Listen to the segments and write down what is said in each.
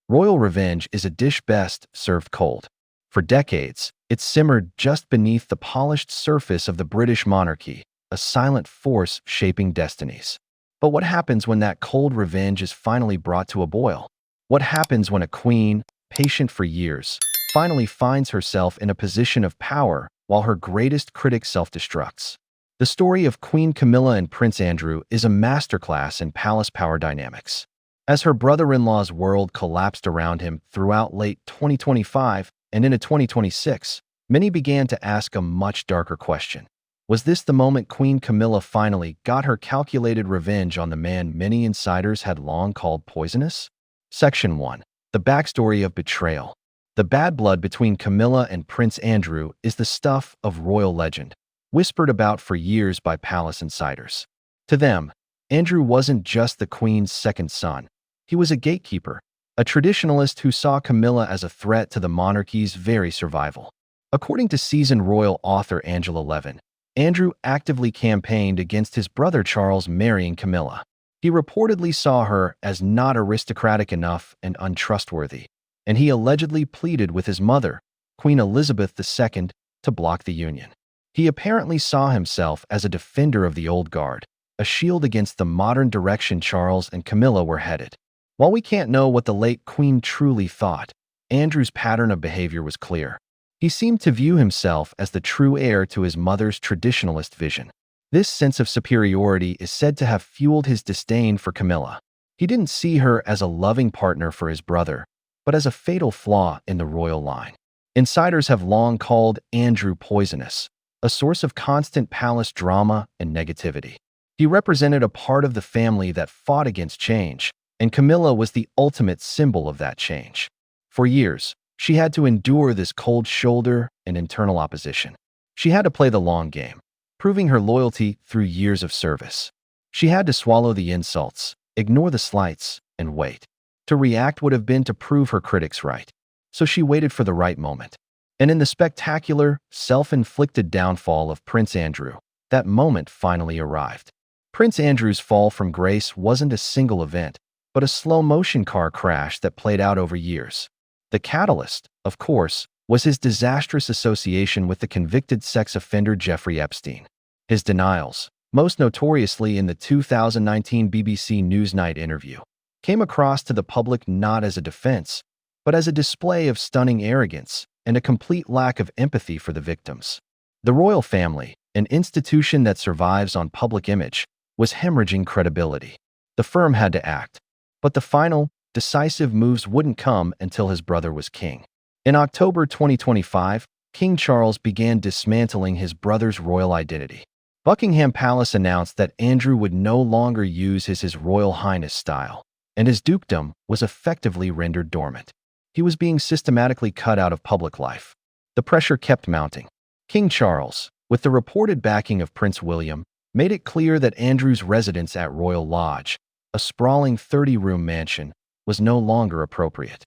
Royal revenge is a dish best served cold. For decades, it simmered just beneath the polished surface of the British monarchy, a silent force shaping destinies. But what happens when that cold revenge is finally brought to a boil? What happens when a queen, patient for years, finally finds herself in a position of power while her greatest critic self-destructs? The story of Queen Camilla and Prince Andrew is a masterclass in palace power dynamics. As her brother-in-law's world collapsed around him throughout late 2025 and into 2026, many began to ask a much darker question. Was this the moment Queen Camilla finally got her calculated revenge on the man many insiders had long called poisonous? Section 1. The backstory of betrayal. The bad blood between Camilla and Prince Andrew is the stuff of royal legend, whispered about for years by palace insiders. To them, Andrew wasn't just the Queen's second son. He was a gatekeeper, a traditionalist who saw Camilla as a threat to the monarchy's very survival. According to seasoned royal author Angela Levin, Andrew actively campaigned against his brother Charles marrying Camilla. He reportedly saw her as not aristocratic enough and untrustworthy, and he allegedly pleaded with his mother, Queen Elizabeth II, to block the union. He apparently saw himself as a defender of the old guard, a shield against the modern direction Charles and Camilla were headed. While we can't know what the late Queen truly thought, Andrew's pattern of behavior was clear. He seemed to view himself as the true heir to his mother's traditionalist vision. This sense of superiority is said to have fueled his disdain for Camilla. He didn't see her as a loving partner for his brother, but as a fatal flaw in the royal line. Insiders have long called Andrew poisonous, a source of constant palace drama and negativity. He represented a part of the family that fought against change, and Camilla was the ultimate symbol of that change. For years, she had to endure this cold shoulder and internal opposition. She had to play the long game, proving her loyalty through years of service. She had to swallow the insults, ignore the slights, and wait. To react would have been to prove her critics right. So she waited for the right moment. And in the spectacular, self-inflicted downfall of Prince Andrew, that moment finally arrived. Prince Andrew's fall from grace wasn't a single event, but a slow-motion car crash that played out over years. The catalyst, of course, was his disastrous association with the convicted sex offender Jeffrey Epstein. His denials, most notoriously in the 2019 BBC Newsnight interview, came across to the public not as a defense, but as a display of stunning arrogance and a complete lack of empathy for the victims. The royal family, an institution that survives on public image, was hemorrhaging credibility. The firm had to act. But the final, decisive moves wouldn't come until his brother was king. In October 2025, King Charles began dismantling his brother's royal identity. Buckingham Palace announced that Andrew would no longer use his Royal Highness style, and his dukedom was effectively rendered dormant. He was being systematically cut out of public life. The pressure kept mounting. King Charles, with the reported backing of Prince William, made it clear that Andrew's residence at Royal Lodge, a sprawling 30-room mansion, was no longer appropriate.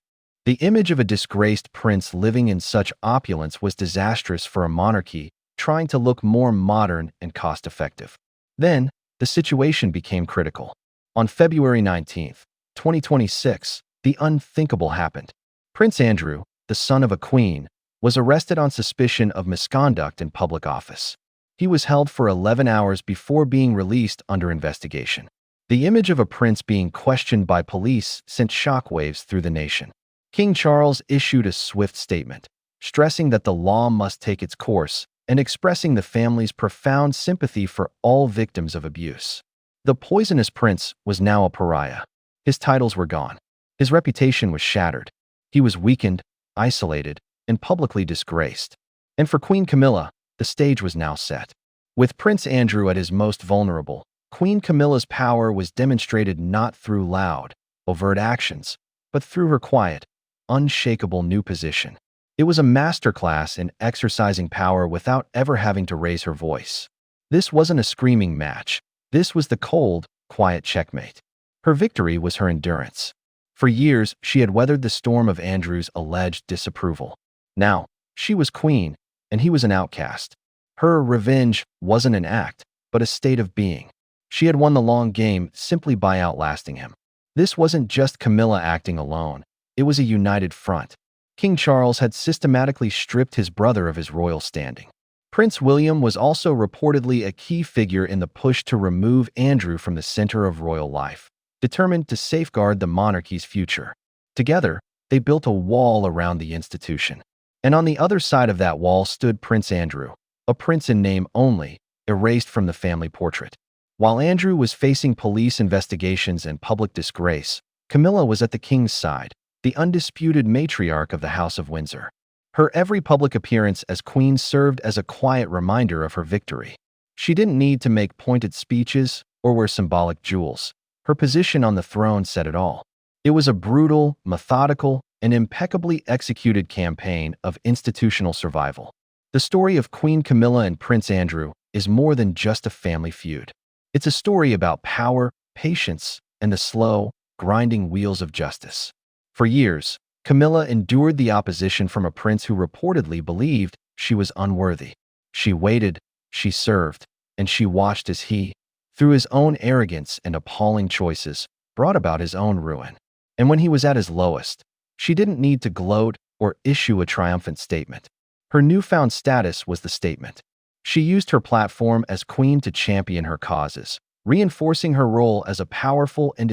The image of a disgraced prince living in such opulence was disastrous for a monarchy trying to look more modern and cost-effective. Then, the situation became critical. On February 19, 2026, the unthinkable happened. Prince Andrew, the son of a queen, was arrested on suspicion of misconduct in public office. He was held for 11 hours before being released under investigation. The image of a prince being questioned by police sent shockwaves through the nation. King Charles issued a swift statement, stressing that the law must take its course and expressing the family's profound sympathy for all victims of abuse. The poisonous prince was now a pariah. His titles were gone. His reputation was shattered. He was weakened, isolated, and publicly disgraced. And for Queen Camilla, the stage was now set. With Prince Andrew at his most vulnerable, Queen Camilla's power was demonstrated not through loud, overt actions, but through her quiet, unshakable new position. It was a masterclass in exercising power without ever having to raise her voice. This wasn't a screaming match. This was the cold, quiet checkmate. Her victory was her endurance. For years, she had weathered the storm of Andrew's alleged disapproval. Now, she was queen, and he was an outcast. Her revenge wasn't an act, but a state of being. She had won the long game simply by outlasting him. This wasn't just Camilla acting alone. It was a united front. King Charles had systematically stripped his brother of his royal standing. Prince William was also reportedly a key figure in the push to remove Andrew from the center of royal life, determined to safeguard the monarchy's future. Together, they built a wall around the institution. And on the other side of that wall stood Prince Andrew, a prince in name only, erased from the family portrait. While Andrew was facing police investigations and public disgrace, Camilla was at the king's side, the undisputed matriarch of the House of Windsor. Her every public appearance as queen served as a quiet reminder of her victory. She didn't need to make pointed speeches or wear symbolic jewels. Her position on the throne said it all. It was a brutal, methodical, and impeccably executed campaign of institutional survival. The story of Queen Camilla and Prince Andrew is more than just a family feud. It's a story about power, patience, and the slow, grinding wheels of justice. For years, Camilla endured the opposition from a prince who reportedly believed she was unworthy. She waited, she served, and she watched as he, through his own arrogance and appalling choices, brought about his own ruin. And when he was at his lowest, she didn't need to gloat or issue a triumphant statement. Her newfound status was the statement. She used her platform as queen to champion her causes, reinforcing her role as a powerful and